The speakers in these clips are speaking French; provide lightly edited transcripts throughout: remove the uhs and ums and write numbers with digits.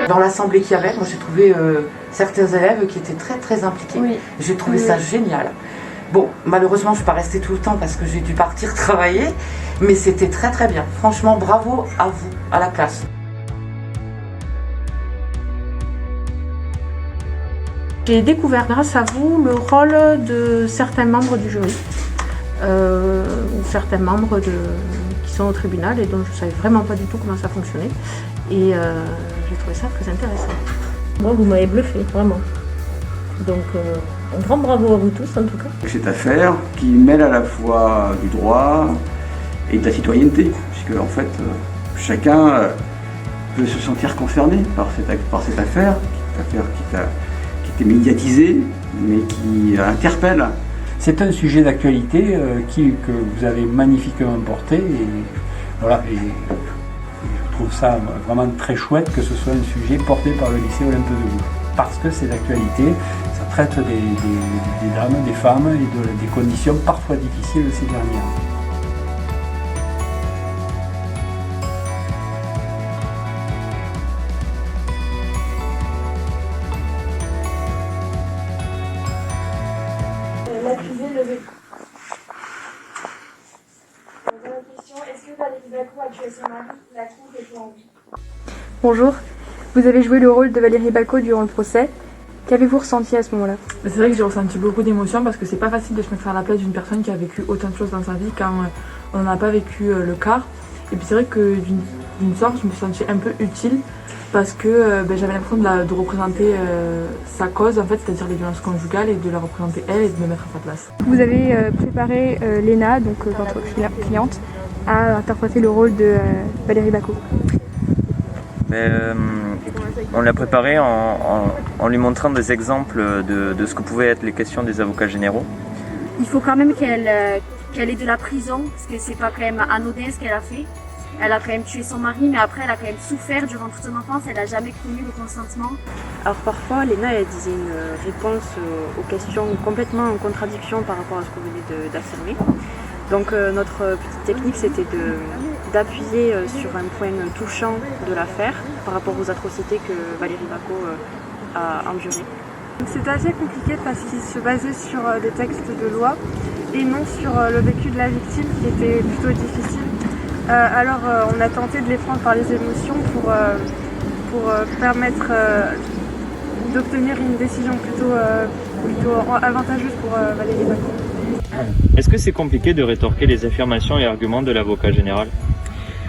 Dans l'assemblée qu'il y avait, moi j'ai trouvé certains élèves qui étaient très très impliqués. Oui. J'ai trouvé ça génial. Bon, malheureusement je ne suis pas restée tout le temps parce que j'ai dû partir travailler, mais c'était très très bien. Franchement, bravo à vous, à la classe. J'ai découvert grâce à vous le rôle de certains membres du jury, ou certains membres qui sont au tribunal et dont je ne savais vraiment pas du tout comment ça fonctionnait. Et j'ai trouvé ça très intéressant. Moi, vous m'avez bluffé, vraiment. Donc, un grand bravo à vous tous, en tout cas. Cette affaire qui mêle à la fois du droit et de la citoyenneté, puisque en fait, chacun peut se sentir concerné par cette affaire qui était médiatisée, mais qui interpelle. C'est un sujet d'actualité que vous avez magnifiquement porté, et voilà. Et je trouve ça vraiment très chouette que ce soit un sujet porté par le lycée Olympe de Gouges, parce que c'est d'actualité, ça traite des dames, des femmes et des conditions parfois difficiles de ces dernières. L'accusé levé. Question, est-ce que Valérie Bacot a tué son mari? La cour était en vie. Bonjour, vous avez joué le rôle de Valérie Bacot durant le procès. Qu'avez-vous ressenti à ce moment-là? C'est vrai que j'ai ressenti beaucoup d'émotions parce que c'est pas facile de se mettre à la place d'une personne qui a vécu autant de choses dans sa vie quand on n'a pas vécu le cas. Et puis c'est vrai que d'une sorte, je me sentais un peu utile parce que j'avais l'impression de représenter sa cause, en fait, c'est-à-dire les violences conjugales, et de la représenter elle et de me mettre à sa place. Vous avez préparé Léna, donc votre cliente, à interpréter le rôle de Valérie Bacot. On l'a préparé en lui montrant des exemples de ce que pouvaient être les questions des avocats généraux. Il faut quand même qu'elle ait de la prison, parce que c'est pas quand même anodin ce qu'elle a fait. Elle a quand même tué son mari, mais après elle a quand même souffert durant toute son enfance, elle n'a jamais connu le consentement. Alors parfois, Léna elle disait une réponse aux questions complètement en contradiction par rapport à ce que vous venez d'affirmer. Donc notre petite technique, c'était d'appuyer sur un point touchant de l'affaire par rapport aux atrocités que Valérie Bacot a endurées. C'est assez compliqué parce qu'il se basait sur des textes de loi et non sur le vécu de la victime qui était plutôt difficile. Alors on a tenté de les prendre par les émotions pour permettre d'obtenir une décision plutôt avantageuse pour Valérie Bacot. Est-ce que c'est compliqué de rétorquer les affirmations et arguments de l'avocat général?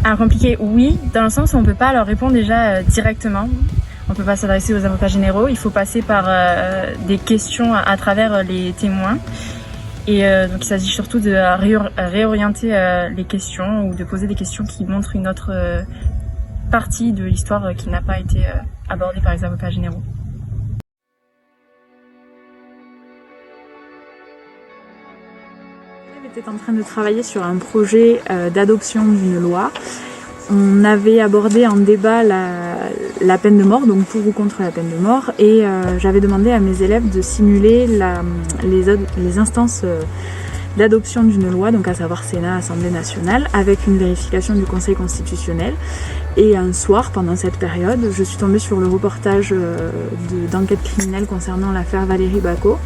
Alors compliqué, oui, dans le sens où on ne peut pas leur répondre déjà directement. On ne peut pas s'adresser aux avocats généraux, il faut passer par des questions à travers les témoins. Et donc il s'agit surtout de réorienter les questions ou de poser des questions qui montrent une autre partie de l'histoire qui n'a pas été abordée par les avocats généraux. On était en train de travailler sur un projet d'adoption d'une loi. On avait abordé en débat la peine de mort, donc pour ou contre la peine de mort, et j'avais demandé à mes élèves de simuler les instances d'adoption d'une loi, donc à savoir Sénat, Assemblée nationale, avec une vérification du Conseil constitutionnel. Et un soir, pendant cette période, je suis tombée sur le reportage d'enquête criminelle concernant l'affaire Valérie Bacot.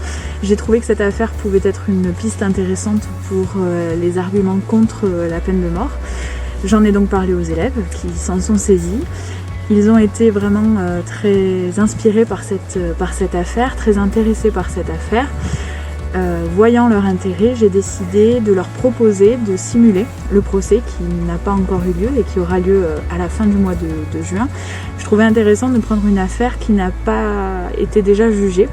J'ai trouvé que cette affaire pouvait être une piste intéressante pour les arguments contre la peine de mort. J'en ai donc parlé aux élèves qui s'en sont saisis. Ils ont été vraiment très inspirés par cette affaire, très intéressés par cette affaire. Voyant leur intérêt, j'ai décidé de leur proposer de simuler le procès qui n'a pas encore eu lieu et qui aura lieu à la fin du mois de juin. Je trouvais intéressant de prendre une affaire qui n'a pas été déjà jugée.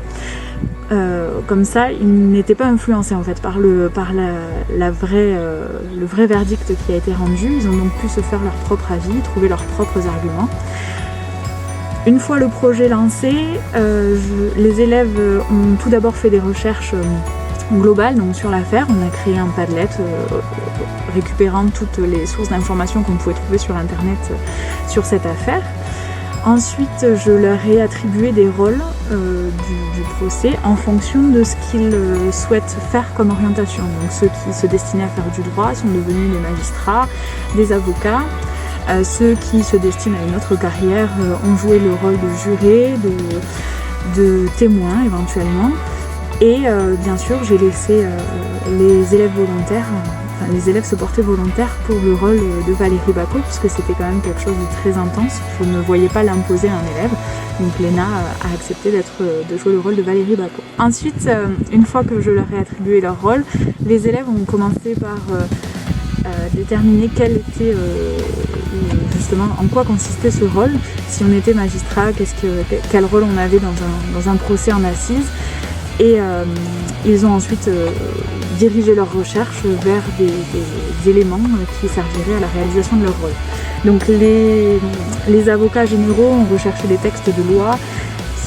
Comme ça, ils n'étaient pas influencés en fait par le vrai verdict qui a été rendu. Ils ont donc pu se faire leur propre avis, trouver leurs propres arguments. Une fois le projet lancé, les élèves ont tout d'abord fait des recherches globales donc sur l'affaire. On a créé un Padlet récupérant toutes les sources d'informations qu'on pouvait trouver sur internet sur cette affaire. Ensuite, je leur ai attribué des rôles du procès en fonction de ce qu'ils souhaitent faire comme orientation. Donc ceux qui se destinaient à faire du droit sont devenus des magistrats, des avocats. Ceux qui se destinent à une autre carrière ont joué le rôle de juré, de témoin éventuellement. Et bien sûr, j'ai laissé les élèves volontaires, les élèves se porter volontaires pour le rôle de Valérie Bacot, puisque c'était quand même quelque chose de très intense. Je ne voyais pas l'imposer à un élève. Donc Léna a accepté de jouer le rôle de Valérie Bacot. Ensuite, une fois que je leur ai attribué leur rôle, les élèves ont commencé par déterminer quel était justement en quoi consistait ce rôle. Si on était magistrat, quel rôle on avait dans un procès en assises. Et ils ont ensuite dirigé leur recherche vers des éléments qui serviraient à la réalisation de leur rôle. Donc les avocats généraux ont recherché des textes de loi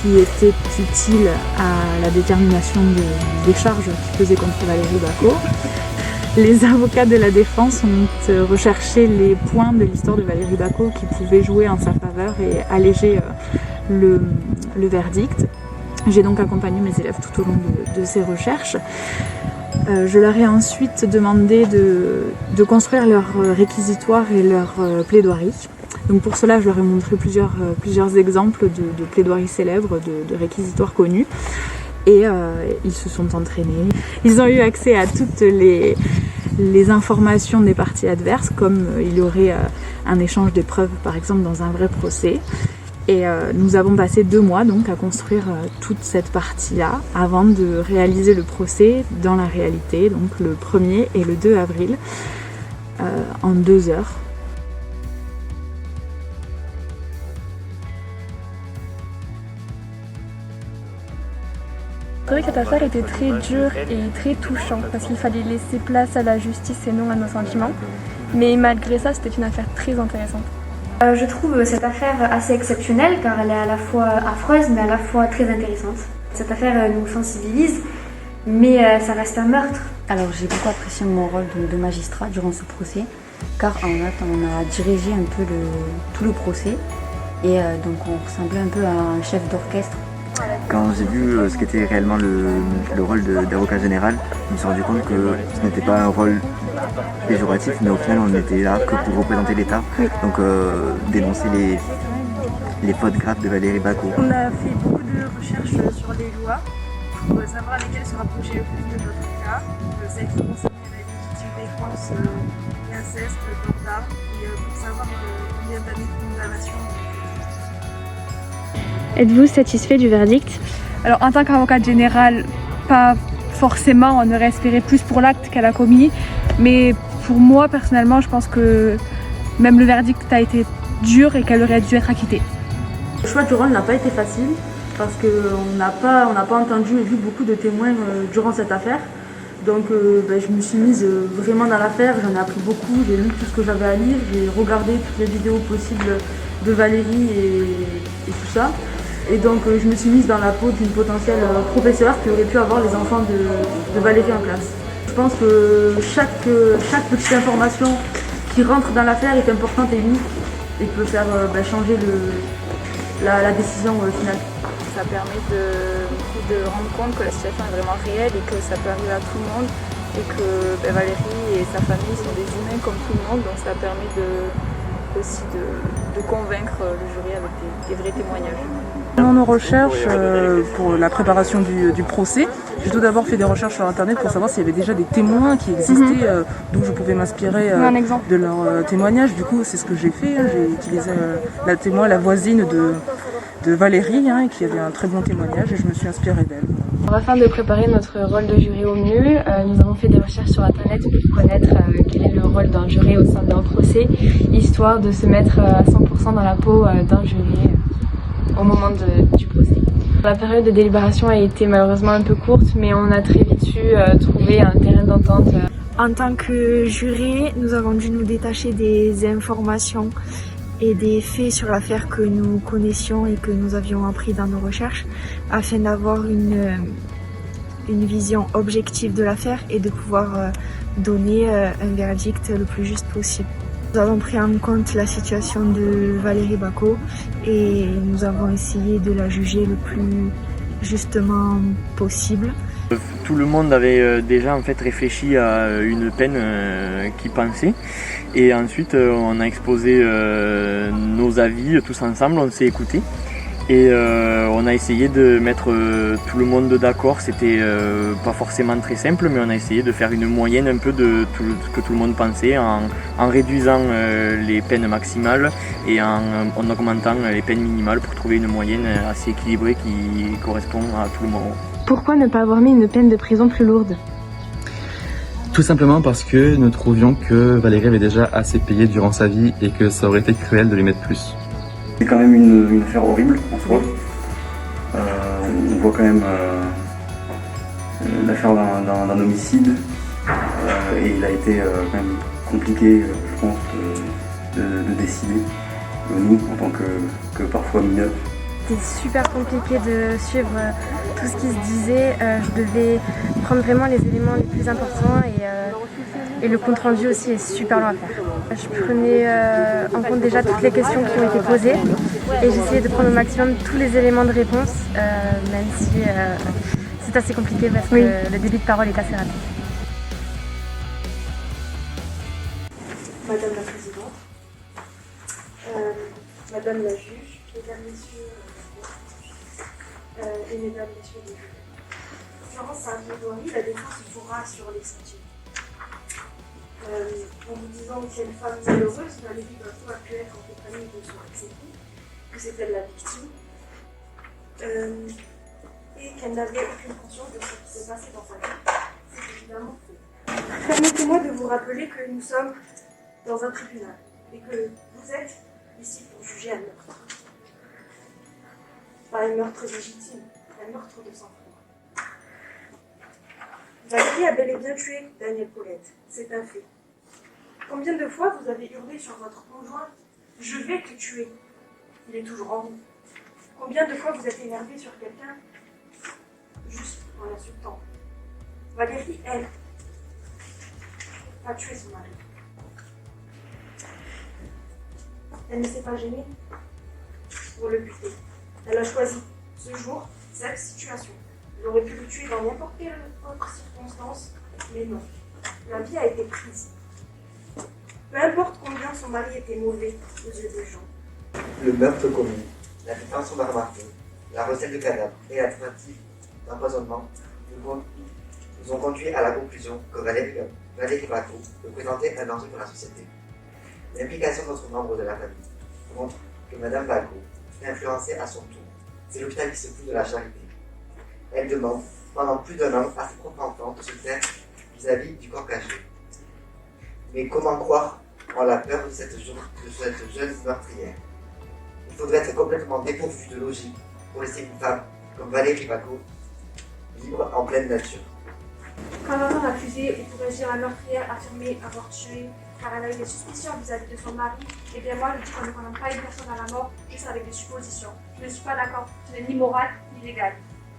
qui étaient utiles à la détermination des charges qui pesaient contre Valérie Bacot. Les avocats de la défense ont recherché les points de l'histoire de Valérie Bacot qui pouvaient jouer en sa faveur et alléger le verdict. J'ai donc accompagné mes élèves tout au long de ces recherches. Je leur ai ensuite demandé de construire leur réquisitoire et leur plaidoirie. Donc pour cela, je leur ai montré plusieurs exemples de plaidoiries célèbres, de réquisitoires connus. Et ils se sont entraînés. Ils ont eu accès à toutes les informations des parties adverses, comme il y aurait un échange des preuves, par exemple, dans un vrai procès. Et nous avons passé 2 mois donc à construire toute cette partie-là avant de réaliser le procès dans la réalité, donc le 1er et le 2 avril, en 2 heures. C'est vrai que cette affaire était très dure et très touchante parce qu'il fallait laisser place à la justice et non à nos sentiments. Mais malgré ça, c'était une affaire très intéressante. Je trouve cette affaire assez exceptionnelle car elle est à la fois affreuse mais à la fois très intéressante. Cette affaire nous sensibilise, mais ça reste un meurtre. Alors j'ai beaucoup apprécié mon rôle de magistrat durant ce procès car on a dirigé un peu tout le procès et donc on ressemblait un peu à un chef d'orchestre. Quand j'ai vu ce qu'était réellement le rôle d'avocat général, je me suis rendu compte que ce n'était pas un rôle péjoratif, mais au final on était là que pour représenter l'État, donc dénoncer les fautes graves de Valérie Bacot. On a fait beaucoup de recherches sur les lois pour savoir lesquelles se rapprochaient le plus de notre cas, celles qui concernaient la légitime défense, l'inceste, port d'armes, et pour savoir combien d'années de condamnation. Êtes-vous satisfait du verdict? Alors en tant qu'avocate générale, pas forcément, on aurait espéré plus pour l'acte qu'elle a commis, mais pour moi personnellement, je pense que même le verdict a été dur et qu'elle aurait dû être acquittée. Le choix du rôle n'a pas été facile parce qu'on n'a pas entendu et vu beaucoup de témoins durant cette affaire. Donc je me suis mise vraiment dans l'affaire, j'en ai appris beaucoup, j'ai lu tout ce que j'avais à lire, j'ai regardé toutes les vidéos possibles de Valérie et tout ça. Et donc je me suis mise dans la peau d'une potentielle professeure qui aurait pu avoir les enfants de Valérie en classe. Je pense que chaque petite information qui rentre dans l'affaire est importante et unique et peut faire changer la décision finale. Ça permet de rendre compte que la situation est vraiment réelle et que ça peut arriver à tout le monde et que Valérie et sa famille sont des humains comme tout le monde, donc ça permet aussi de convaincre le jury avec des vrais témoignages. Dans nos recherches pour la préparation du procès, j'ai tout d'abord fait des recherches sur internet pour savoir s'il y avait déjà des témoins qui existaient, d'où je pouvais m'inspirer de leurs témoignages. Du coup, c'est ce que j'ai fait. J'ai utilisé la voisine de Valérie, qui avait un très bon témoignage, et je me suis inspirée d'elle. Afin de préparer notre rôle de jury au mieux, nous avons fait des recherches sur internet pour connaître quel est le rôle d'un jury au sein d'un procès, histoire de se mettre à 100% dans la peau d'un jury au moment du procès. La période de délibération a été malheureusement un peu courte, mais on a très vite su trouver un terrain d'entente. En tant que jury, nous avons dû nous détacher des informations et des faits sur l'affaire que nous connaissions et que nous avions appris dans nos recherches afin d'avoir une vision objective de l'affaire et de pouvoir donner un verdict le plus juste possible. Nous avons pris en compte la situation de Valérie Bacot et nous avons essayé de la juger le plus justement possible Tout le monde avait déjà en fait réfléchi à une peine qu'il pensait et ensuite on a exposé nos avis tous ensemble, on s'est écoutés et on a essayé de mettre tout le monde d'accord. C'était pas forcément très simple, mais on a essayé de faire une moyenne un peu de tout ce que tout le monde pensait en réduisant les peines maximales et en augmentant les peines minimales pour trouver une moyenne assez équilibrée qui correspond à tout le monde. Pourquoi ne pas avoir mis une peine de prison plus lourde ? Tout simplement parce que nous trouvions que Valérie avait déjà assez payé durant sa vie et que ça aurait été cruel de lui mettre plus. C'est quand même une affaire horrible en soi. On voit quand même l'affaire d'un homicide et il a été quand même compliqué, je pense, de décider, nous, en tant que parfois mineurs. C'était super compliqué de suivre tout ce qui se disait. Je devais prendre vraiment les éléments les plus importants et le compte rendu aussi est super long à faire. Je prenais en compte déjà toutes les questions qui ont été posées et j'essayais de prendre au maximum tous les éléments de réponse, même si c'est assez compliqué parce que le débit de parole est assez rapide. Madame la Présidente, Madame la Juge, Mesdames, Messieurs et Mesdames, Messieurs les juges. Durant sa plaidoirie, la défense jouera sur les sentiments. En vous disant qu'elle femme malheureuse, Valérie Bacot a pu être en compagnie de son ex-époux, que c'était la victime, et qu'elle n'avait aucune conscience de ce qui s'est passé dans sa vie. C'est évidemment faux. Permettez-moi de vous rappeler que nous sommes dans un tribunal et que vous êtes ici pour juger un meurtre. Pas un meurtre légitime, un meurtre de sang-froid. Valérie a bel et bien tué Daniel Paulette, c'est un fait. Combien de fois vous avez hurlé sur votre conjoint « Je vais te tuer ». Il est toujours en vie. Combien de fois vous êtes énervé sur quelqu'un juste en l'insultant. Valérie, elle, a tué son mari. Elle ne s'est pas gênée pour le buter. Elle a choisi ce jour, cette situation. Elle aurait pu le tuer dans n'importe quelle autre circonstance, mais non. La vie a été prise. Peu importe combien son mari était mauvais aux yeux des gens. Le meurtre commis, la détention d'armature, la recette de cadavre et la tentative d'empoisonnement nous ont conduit à la conclusion que Valérie Bacot représentait un danger pour la société. L'implication d'autres membres de la famille montre que Mme Bacot fut influencée à son tour. C'est l'hôpital qui se fout de la charité. Elle demande, pendant plus d'1 an, à ses propres enfants de se taire vis-à-vis du corps caché. Mais comment croire en la peur de cette jeune meurtrière? Il faudrait être complètement dépourvu de logique pour laisser une femme comme Valérie Bacot libre en pleine nature. Quand l'enfant accusé ou pour agir la meurtrière affirmé avoir tué car elle a eu des suspicions vis-à-vis de son mari, eh bien moi je dis qu'on ne condamne pas une personne à la mort juste avec des suppositions. Je ne suis pas d'accord, ce n'est ni moral ni légal.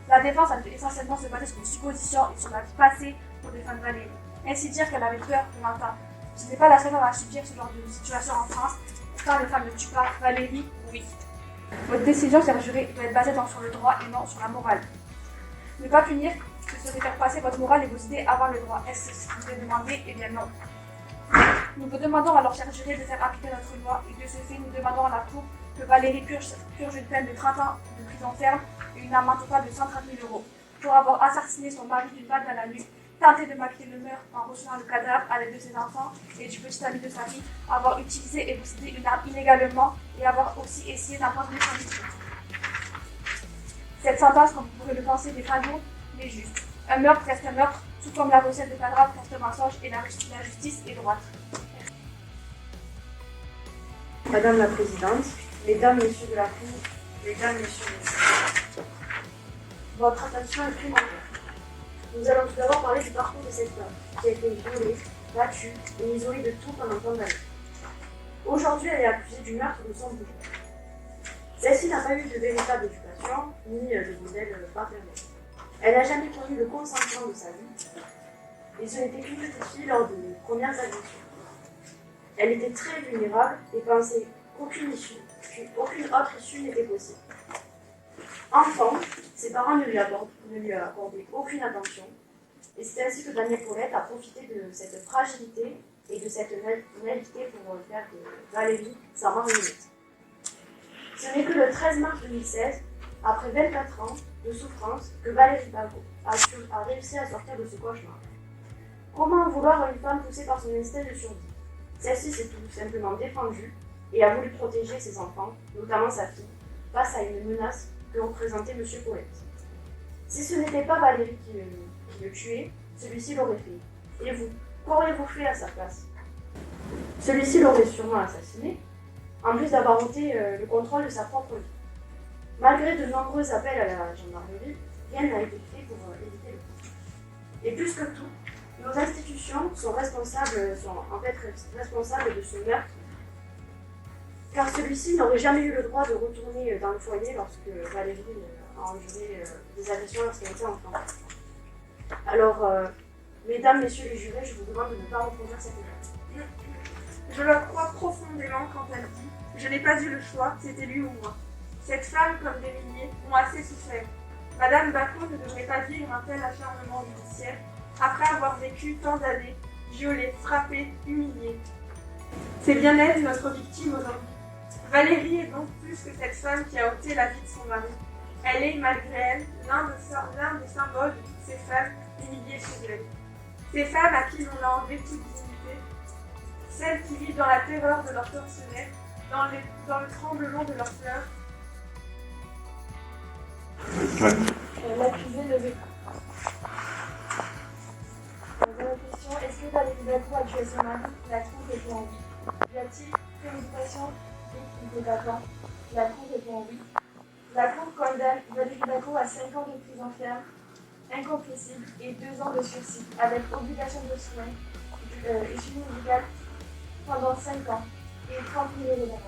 La défense a dû essentiellement se baser sur des suppositions et sur la vie passée pour défendre Valérie. Ainsi dire qu'elle avait peur de l'entendre. Ce n'est pas la seule femme à subir ce genre de situation en France. Quand les femmes ne tuent pas, Valérie, oui. Votre décision, chers jurés, doit être basée sur le droit et non sur la morale. Ne pas punir, ce serait faire passer votre morale et vos idées avant le droit. Est-ce ce que vous avez demandé? Eh bien non. Nous vous demandons alors, chers jurés, de faire appliquer notre loi et de ce fait, nous demandons à la Cour que Valérie purge une peine de 30 ans de prison ferme et une amende totale de 130 000 € pour avoir assassiné son mari d'une balle dans la nuque, tenté de maquiller le meurtre en recevant le cadavre à l'aide de ses enfants et du petit ami de sa fille, avoir utilisé et possédé une arme illégalement et avoir aussi essayé d'empoisonner son victime. Cette sentence, comme vous pouvez le penser, n'est pas lourde, mais juste. Un meurtre reste un meurtre, tout comme la recette de cadavre reste un mensonge et la justice est droite. Madame la Présidente, Mesdames, Messieurs de la Cour, Mesdames, Messieurs les juges, votre attention est primordiale. Nous allons tout d'abord parler du parcours de cette femme, qui a été violée, battue et isolée de tout pendant tant d'années. Aujourd'hui, elle est accusée du meurtre de son bourgeois. Celle-ci n'a pas eu de véritable éducation, ni de modèle paternel. Elle n'a jamais connu le consentement de sa vie, et ce n'était qu'une petite fille lors de premières agressions. Elle était très vulnérable et pensait qu'aucune autre issue n'était possible. Enfant, Ses parents ne lui accordaient aucune attention, et c'est ainsi que Daniel Paulette a profité de cette fragilité et de cette naïveté pour faire de Valérie sa marionnette. Ce n'est que le 13 mars 2016, après 24 ans de souffrance, que Valérie Bagot a réussi à sortir de ce cauchemar. Comment en vouloir à une femme poussée par son instinct de survie? Celle-ci s'est tout simplement défendue et a voulu protéger ses enfants, notamment sa fille, face à une menace que représentait M. Paulette. Si ce n'était pas Valérie qui le tuait, celui-ci l'aurait fait. Et vous, qu'auriez-vous fait à sa place? Celui-ci l'aurait sûrement assassiné, en plus d'avoir ôté le contrôle de sa propre vie. Malgré de nombreux appels à la gendarmerie, rien n'a été fait pour éviter le coup. Et plus que tout, nos institutions sont responsables de ce meurtre, car celui-ci n'aurait jamais eu le droit de retourner dans le foyer lorsque Valérie a enduré des agressions lorsqu'elle était enfant. Alors, mesdames, messieurs les jurés, je vous demande de ne pas reproduire cette erreur. Je la crois profondément quand elle dit « Je n'ai pas eu le choix, c'était lui ou moi ». Cette femme, comme des milliers, ont assez souffert. Madame Bacot ne devrait pas vivre un tel acharnement judiciaire après avoir vécu tant d'années, violée, frappée, humiliée. C'est bien elle, notre victime aujourd'hui. Valérie est donc plus que cette femme qui a ôté la vie de son mari. Elle est, malgré elle, l'un des symboles de toutes ces femmes humiliées chez elle. Ces femmes à qui l'on a enlevé toute dignité, celles qui vivent dans la terreur de leurs tortionnaires, dans le tremblement de leurs fleurs. L'accusé levé. Deuxième question, est-ce que Valérie Bacot a tué son mari? La Cour répond oui. Y a-t-il préméditation et qui était avant? La Cour répond oui. La Cour condamne Valérie Bacot à 5 ans de prison ferme, incompressible et 2 ans de sursis, avec obligation de soins et suivi médical pendant 5 ans et 30 000 € d'amende.